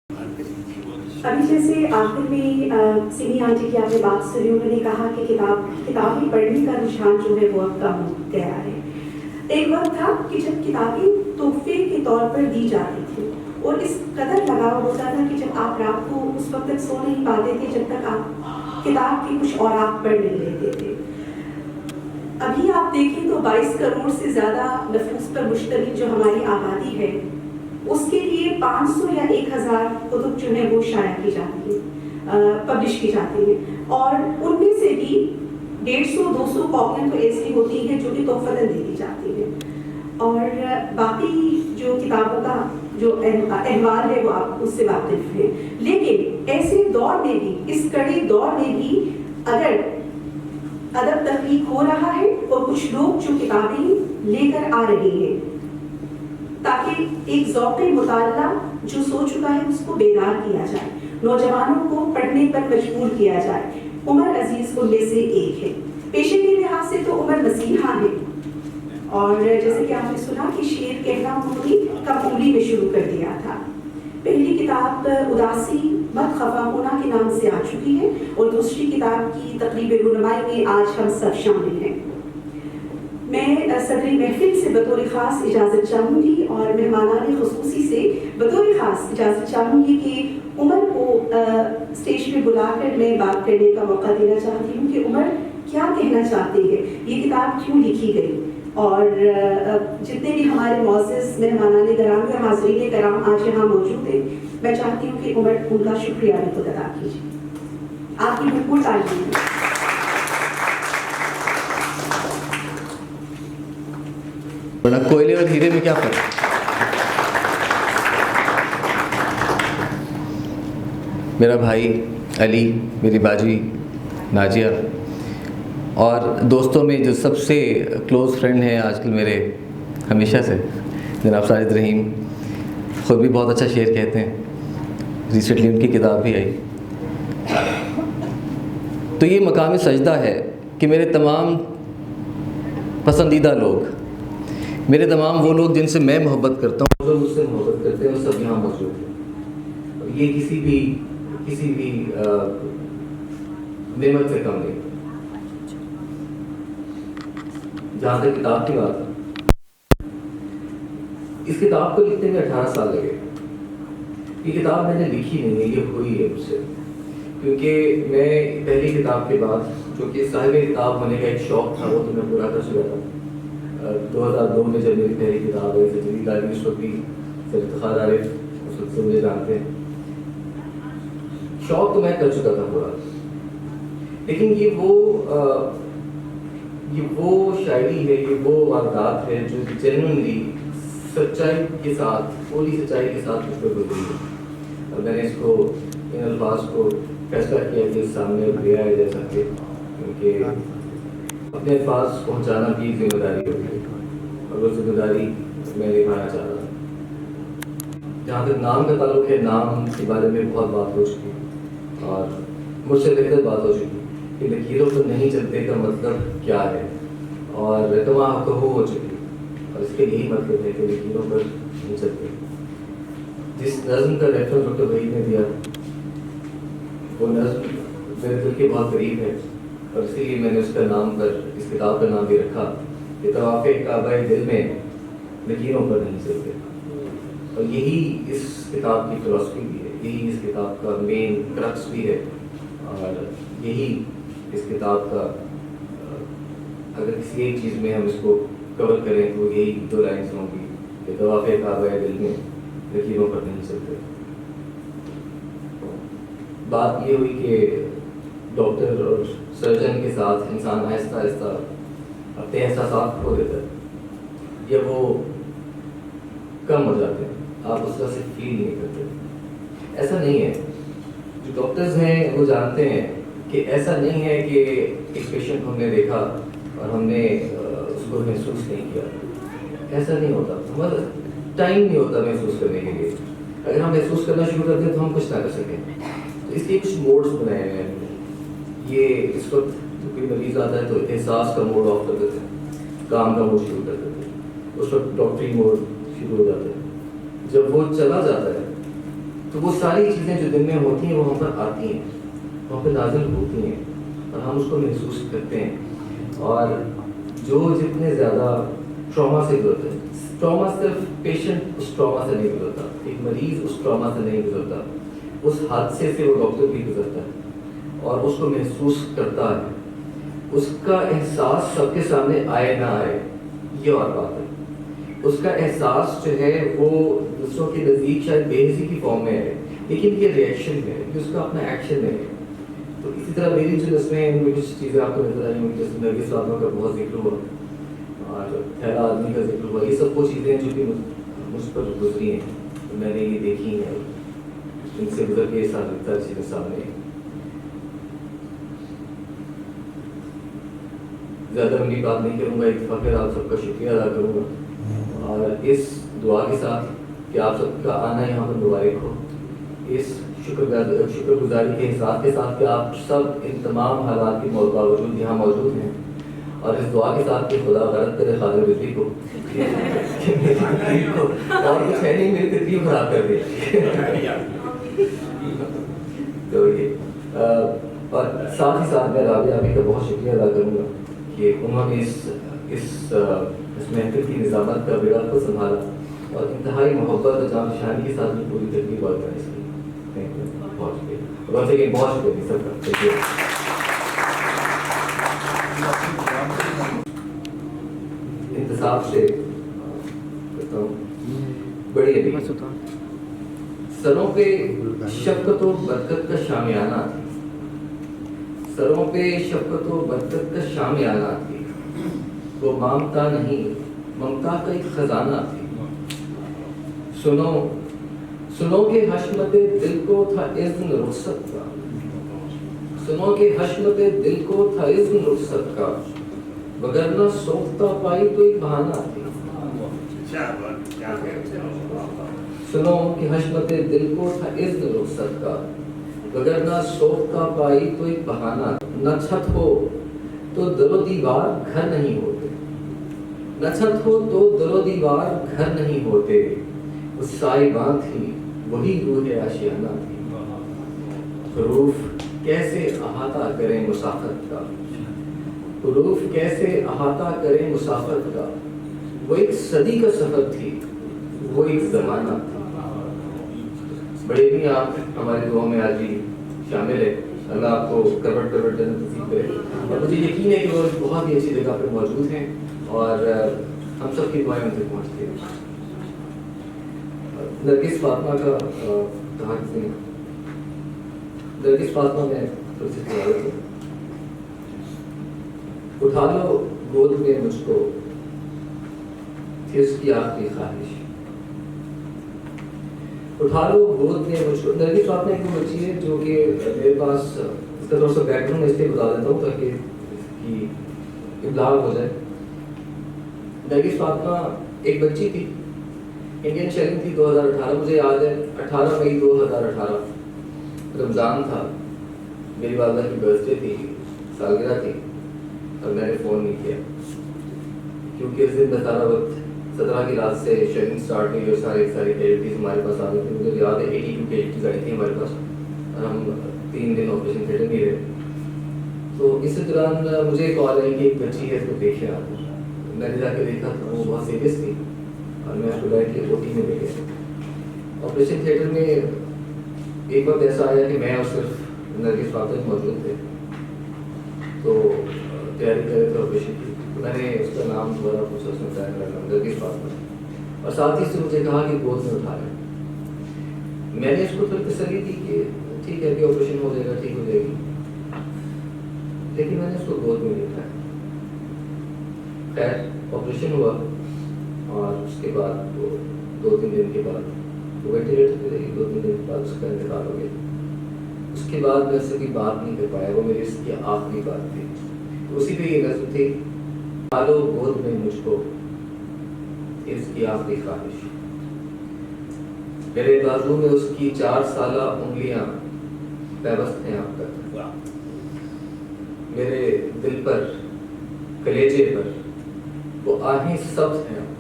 ابھی جیسے آخر میں سمی آنٹی کی آپ نے بات سنی، انہوں نے کہا کہ کتابیں پڑھنے کا رجحان جو ہے وہ اب کم ہو گیا ہے۔ ایک وقت تھا کہ جب کتابیں تحفے کے طور پر دی جاتی تھی اور اس قدر لگاؤ ہوتا تھا کہ جب آپ رات کو اس وقت تک سو نہیں پاتے تھے جب تک آپ کتاب کی کچھ اور آپ پڑھ نہیں لیتے تھے۔ ابھی آپ دیکھیں تو 22 کروڑ سے زیادہ نفوس پر مشتمل جو ہماری آبادی ہے، اس کے لیے 500 یا 1000 کتب جو ہے وہ شائع کی جاتی ہیں، پبلش کی جاتی ہیں، اور ان میں سے بھی 150-200 کاپیاں تو ایسی ہوتی ہیں جو کہ تحفتاً دے دی جاتی ہیں، اور باقی جو کتابوں کا جو احوال ہے وہ آپ اس سے واقف ہیں۔ لیکن ایسے دور میں بھی، اس کڑے دور میں بھی اگر ادب تحقیق ہو رہا ہے اور کچھ لوگ جو کتابیں لے کر آ رہے ہیں تاکہ ایک ذوق مطالعہ جو سو چکا ہے اس کو بیدار کیا جائے، نوجوانوں کو پڑھنے پر مجبور کیا جائے۔ عمر عزیز ان میں سے ایک ہے۔ پیشے کے لحاظ سے تو عمر مسیحا ہے، اور جیسے کہ آپ نے سنا کہ شعر کہنا انہوں نے کمپولی میں شروع کر دیا تھا۔ پہلی کتاب اداسی مت خفا ہونا کے نام سے آ چکی ہے، اور دوسری کتاب کی تقریب رونمائی میں آج ہم سب شامل ہیں۔ میں صدر محفل سے بطور خاص اجازت چاہوں گی اور مہمانان خصوصی سے بطور خاص اجازت چاہوں گی کہ عمر کو اسٹیج پہ بلا کر میں بات کرنے کا موقع دینا چاہتی ہوں کہ عمر کیا کہنا چاہتے ہیں، یہ کتاب کیوں لکھی گئی، اور جتنے بھی ہمارے معزز مہمانان گرامی اور حاضرین کرام آج یہاں موجود ہیں، میں چاہتی ہوں کہ عمر ان کا شکریہ بھی خود ادا کیجیے۔ آپ کی بھرپور تعلیم ہے۔ کوئلے اور ہیرے میں کیا فرق؟ میرا بھائی علی، میری باجی ناجیہ، اور دوستوں میں جو سب سے کلوز فرینڈ ہیں آج کل میرے ہمیشہ سے، جناب ساجد رحیم، خود بھی بہت اچھا شعر کہتے ہیں، ریسنٹلی ان کی کتاب بھی آئی۔ تو یہ مقام سجدہ ہے کہ میرے تمام پسندیدہ لوگ، میرے تمام وہ لوگ جن سے میں محبت کرتا ہوں، جو مجھ سے محبت کرتے ہیں، وہ سب یہاں موجود ہیں، اور یہ کسی بھی نعمت سے کم نہیں۔ جہاں تک کتاب کی بات، اس کتاب کو لکھنے میں 18 سال لگے۔ یہ کتاب میں نے لکھی نہیں ہے، یہ ہوئی ہے مجھ سے، کیونکہ میں پہلی کتاب کے بعد، جو کہ صاحب کتاب ہونے کا ایک شوق تھا، وہ تو میں پورا کر چکا تھا۔ 2002 میں جب میری پہلی کتاب آئی تھی، جدید عالمی اس وقت بھی سر افتخار عارف اس وقت سے مجھے جانتے ہیں، شوق تو میں کر چکا تھا پورا، لیکن یہ وہ شاعری ہے، یہ وہ واردات ہے جو جینوئنلی سچائی کے ساتھ، پوری سچائی کے ساتھ مجھ پر گزری ہے، اور میں نے اس کو ان الفاظ کو فیصلہ کیا کہ سامنے لے آیا جا سکے، کیونکہ اپنے الفاظ پہنچانا بھی ذمہ داری ہوتی ہے، اور وہ ذمہ داری میں نبھانا چاہ رہا ہوں۔ جہاں تک نام کا تعلق ہے، نام کے بارے میں بہت بات ہو چکی، اور مجھ سے بہتر بات ہو چکی کہ لکیروں پر نہیں چلتے کا مطلب کیا ہے، اور تمام کہو ہو چکی، اور اس کے یہی مطلب ہے کہ لکیروں پر نہیں چلتے۔ جس نظم کا ریفرنس ڈاکٹر وحید نے دیا، وہ نظم میرے دل کے بہت قریب ہے، اور اسی لیے میں نے اس کا نام پر، اس کتاب کا نام بھی رکھا کہ طواف کعبہ دل میں لکیروں پر نہیں چلتے، اور یہی اس کتاب کی فلسفی بھی ہے، یہی اس کتاب کا مین کرکس بھی ہے، اور یہی اس کتاب کا، اگر کسی ایک چیز میں ہم اس کو کور کریں تو یہی 2 لائنز ہوں گی کہ طواف کعبہ دل میں لکیروں پر نہیں چلتے۔ بات یہ ہوئی کہ ڈاکٹر اور سرجن کے ساتھ انسان آہستہ آہستہ اپنے احساسات کھو دیتا ہے، یا وہ کم ہو جاتے ہیں، آپ اس طرح سے فیل نہیں کرتے۔ ایسا نہیں ہے، جو ڈاکٹرز ہیں وہ جانتے ہیں کہ ایسا نہیں ہے کہ ایک پیشنٹ ہم نے دیکھا اور ہم نے اس کو محسوس نہیں کیا، ایسا نہیں ہوتا، ہمارا ٹائم نہیں ہوتا محسوس کرنے کے لیے۔ اگر ہم محسوس کرنا شروع کرتے ہیں تو ہم کچھ نہ کر سکیں، تو اس لیے کچھ موڈز بنائے ہوئے ہیں۔ یہ اس وقت جو کوئی مریض آتا ہے تو احساس کا موڈ آف کر دیتے ہیں، کام کا موڈ شروع کر دیتے ہیں، اس وقت ڈاکٹری موڈ شروع ہو جاتا ہے۔ جب وہ چلا جاتا ہے تو تو وہ ساری چیزیں جو دل میں ہوتی ہیں وہ ہم پر آتی ہیں، ہم پہ نازل ہوتی ہیں اور ہم اس کو محسوس کرتے ہیں. اور جو جتنے زیادہ ٹراما سے گزرتا ہے، ٹراما صرف پیشنٹ اس ٹراما سے نہیں گزرتا، ایک مریض اس ٹراما سے نہیں گزرتا، اس حادثے سے وہ ڈاکٹر بھی گزرتا ہے اور اس کو محسوس کرتا ہے. اس کا احساس سب کے سامنے آئے نہ آئے یہ اور بات ہے. اس کا احساس جو ہے وہ دوسروں کے نزدیک شاید بے حسی کی فارم میں ہے، لیکن یہ ریئیکشن ہے، یہ اس کا اپنا ایکشن ہے. تو اسی طرح میری جو اس میں کچھ چیزیں آپ کو نظر آئی ہوں، جیسے نرگس فاطمہ کا بہت ذکر ہوا اور پہلا آدمی کا ذکر ہوا، یہ سب وہ چیزیں جو کہ مجھ پر گزری ہیں، میں نے یہ دیکھی ہیں، ان سے گزر کے ساتھ چیزیں سامنے. زیادہ لمبی بات نہیں کروں گا، ایک دفعہ پھر آپ سب کا شکریہ ادا کروں گا اور اس دعا کے ساتھ کہ آپ سب کا آنا یہاں پر مبارک ہو، اس شکر گزاری کے احساس کے ساتھ کہ آپ سب ان تمام حالات کے باوجود یہاں موجود ہیں، اور اس دعا کے ساتھ کہ خدا غلط کرے خالق بجلی کو اور کچھ ہے نہیں، میری تکلیف خراب کر دی. تو یہ اور ساتھ ہی ساتھ میں رابعہ ابھی کا بہت شکریہ ادا کروں گا کہ انہوں نے اس محفل کی نظامت کا بیڑا کو سنبھالا اور انتہائی محبت اور جان نشانی کے ساتھ بھی پوری تقریب آرگنائز کی. بہت شکریہ، بہت شکریہ سب کا. انتصاب سے کرتا ہوں. بڑی ابھی سروں پہ شفقت و برکت کا شامیانہ تھی، سروں پہ شفقت و برکت کا شامیانہ تھی، وہ مامتا نہیں ممتا کا ایک خزانہ تھی. سنو کہ حشمت دل کو تھا اذن رخصت کا، سنو کہ حشمت دل کو تھا اذن رخصت کا، وگرنہ سوختہ پائی تو ایک بہانہ تھی. سنو کہ حشمت دل کو تھا اذن رخصت کا، وگرنہ سوختہ پائی تو ایک بہانہ. نہ چھت ہو تو در و دیوار گھر نہیں ہوتے، نہ چھت ہو تو در و دیوار گھر نہیں ہوتے. اس سائباں تھی وہی روح آشیانہ تھی. حروف کیسے احاطہ کریں مسافت کا، حروف کیسے احاطہ کریں مسافت کا. وہ ایک صدی کا سفر تھی، وہ ایک زمانہ تھا. بڑے بھی آپ ہمارے دعاؤں میں آج بھی شامل ہے. اللہ آپ کو کروٹ کروٹ جنت نصیب کرے. اور مجھے یقین ہے کہ وہ بہت ہی اچھی جگہ پہ موجود ہیں اور ہم سب کی دعائیں ان تک پہنچتی ہیں. نرگس فاطمہ کا کہا کسی نے، نرگس فاطمہ میں تھوڑی سی تلاوت ہے. اٹھا لو گود میں مجھ کو تھی اس کی آخری خواہش، اٹھا لو گود میں مجھ کو. نرگس فاطمہ ایک وہ بچی ہے جو کہ میرے پاس اس کا تھوڑا سا بیک گراؤنڈ اس لیے بتا دیتا ہوں تاکہ اس کی ابلاغ ہو جائے. نرگس فاطمہ ایک بچی تھی، انڈین شیلنگ تھی. 2018 مجھے یاد ہے 18 مئی 2018 رمضان تھا، میری والدہ کی برتھ ڈے تھی، سالگرہ تھی اور میں نے فون نہیں کیا کیونکہ اس دن سارا وقت 17 کی رات سے شیلنگ اسٹارٹ ہوئی اور ساری کیجویٹیز ہمارے پاس آ گئی تھی. مجھے یاد ہے 82 کیجویٹیز آئی تھی ہمارے پاس اور ہم 3 دن آپریشن تھیٹر میں رہے. تو اس دوران مجھے کال آئی کہ ایک بچی ہے اس کو دیکھے آپ. میں نے جا کے دیکھا تو وہ بہت سیریس تھی اور میں اس کو بیٹھ کے او ٹی میں لے گیا. آپریشن تھیٹر میں ایک وقت ایسا آیا کہ میں اور صرف نرگس فاطمہ موجود تھے. تو تیاری کر رہے تھے آپریشن کی. میں نے اس کا نام دوبارہ پوچھا، اس میں بتایا میرا نام نرگس فاطمہ اور ساتھ ہی سے مجھے کہا کہ گود میں اٹھا لیں. میں نے اس کو پھر تسلی دی کہ ٹھیک ہے ابھی آپریشن ہو جائے گا، ٹھیک ہو جائے گی، لیکن میں نے اس کو گود میں نہیں اٹھایا. خیر آپریشن ہوا اور اس کے بعد وہ 2-3 دن کے بعد وہ وینٹیلیٹر پہ رہی. 2-3 دن کے بعد اس کا انتقال ہو گیا. اس کے بعد میں اس سے کوئی بات نہیں کر پایا. وہ میری اس کی آخری بات تھی. اسی پہ یہ نظم تھی، ڈالو گود میں مجھ کو اس کی آخری خواہش. میرے بازو میں اس کی 4 سالہ انگلیاں پیوست ہیں اب تک. میرے دل پر کلیجے پر وہ آہیں سبز ہیں اب تک.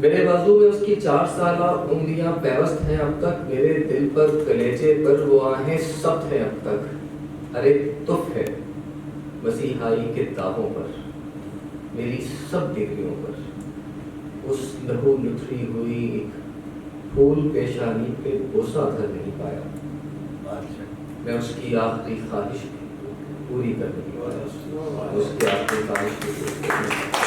میرے بازو میں اس کی 4 سالہ انگلیاں پیوست ہیں اب تک، میرے دل پر کلیجے پر وہ آہیں سخت ہیں اب تک، ارے تف ہے مسیحائی کے داغوں پر، میری سب ڈگریوں پر، اس لہو لتھڑی ہوئی ایک پھول پیشانی پہ بوسہ دھر نہیں پایا، میں اس کی آخری خواہش پوری کر نہیں پایا، اس کی آخری خواہش پوری